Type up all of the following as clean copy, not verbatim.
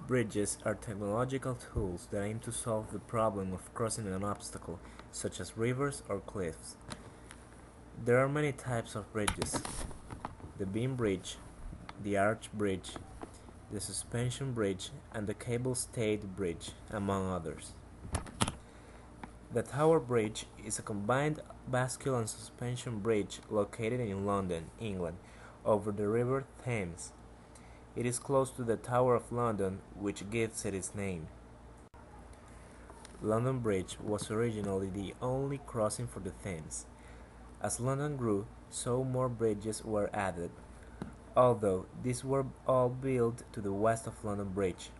Bridges are technological tools that aim to solve the problem of crossing an obstacle, such as rivers or cliffs. There are many types of bridges: the beam bridge, the arch bridge, the suspension bridge, and the cable-stayed bridge, among others. The Tower Bridge is a combined bascule and suspension bridge located in London, England, over the River Thames. It is close to the Tower of London, which gives it its name. London Bridge was originally the only crossing for the Thames. As London grew, so more bridges were added, although these were all built to the west of London Bridge,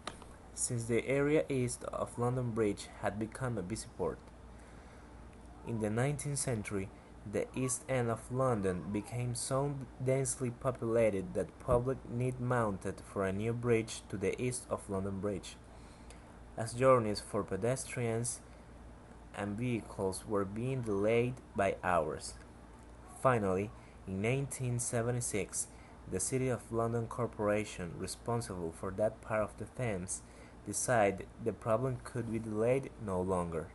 since the area east of London Bridge had become a busy port. In the 19th century, the East End of London became so densely populated that public need mounted for a new bridge to the east of London Bridge, as journeys for pedestrians and vehicles were being delayed by hours. Finally, in 1976, the City of London Corporation, responsible for that part of the Thames, decided the problem could be delayed no longer.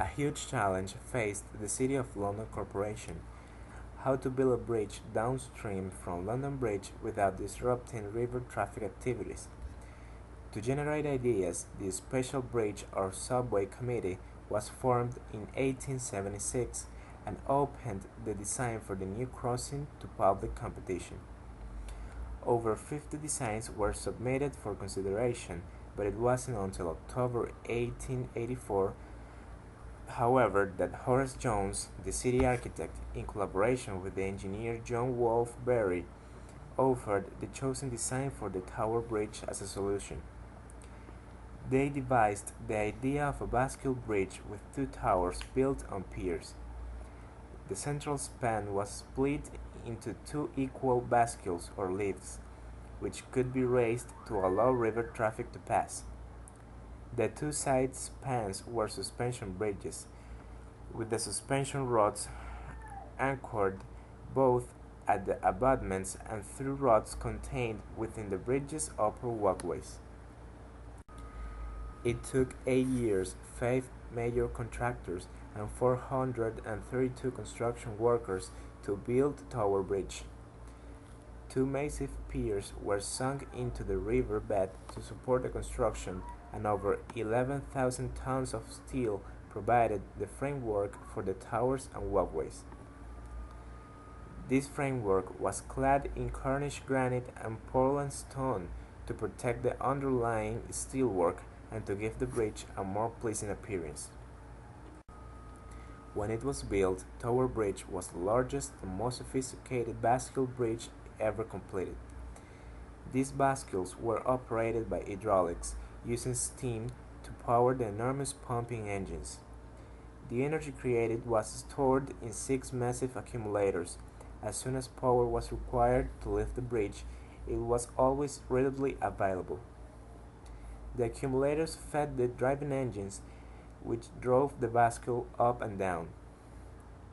A huge challenge faced the City of London Corporation: how to build a bridge downstream from London Bridge without disrupting river traffic activities. To generate ideas, the Special Bridge or Subway Committee was formed in 1876 and opened the design for the new crossing to public competition. Over 50 designs were submitted for consideration, but it wasn't until October 1884, however, that Horace Jones, the city architect, in collaboration with the engineer John Wolfe Berry, offered the chosen design for the Tower Bridge as a solution. They devised the idea of a bascule bridge with two towers built on piers. The central span was split into two equal bascules or lifts, which could be raised to allow river traffic to pass. The two side spans were suspension bridges, with the suspension rods anchored both at the abutments and through rods contained within the bridge's upper walkways. It took 8 years, 5 major contractors, and 432 construction workers to build Tower Bridge. Two massive piers were sunk into the river bed to support the construction, and over 11,000 tons of steel provided the framework for the towers and walkways. This framework was clad in Cornish granite and Portland stone to protect the underlying steelwork and to give the bridge a more pleasing appearance. When it was built, Tower Bridge was the largest and most sophisticated bascule bridge ever completed. These bascules were operated by hydraulics, using steam to power the enormous pumping engines. The energy created was stored in 6 massive accumulators. As soon as power was required to lift the bridge, it was always readily available. The accumulators fed the driving engines, which drove the bascule up and down.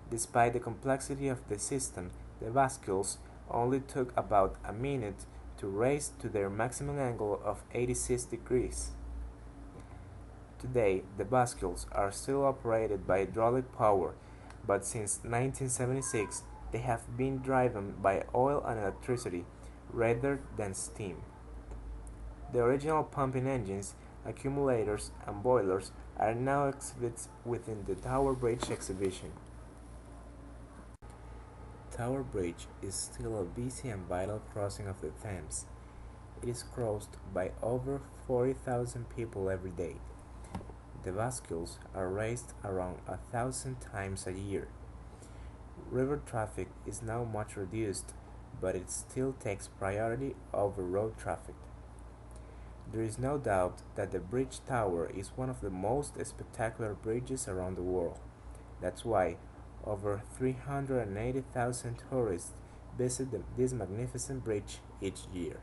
Despite the complexity of the system, the bascules only took about a minute to raise to their maximum angle of 86 degrees. Today, the bascules are still operated by hydraulic power, but since 1976 they have been driven by oil and electricity rather than steam. The original pumping engines, accumulators, and boilers are now exhibits within the Tower Bridge exhibition. Tower Bridge is still a busy and vital crossing of the Thames. It is crossed by over 40,000 people every day. The bascules are raised around 1,000 times a year. River traffic is now much reduced, but it still takes priority over road traffic. There is no doubt that the bridge tower is one of the most spectacular bridges around the world. That's why over 380,000 tourists visit this magnificent bridge each year.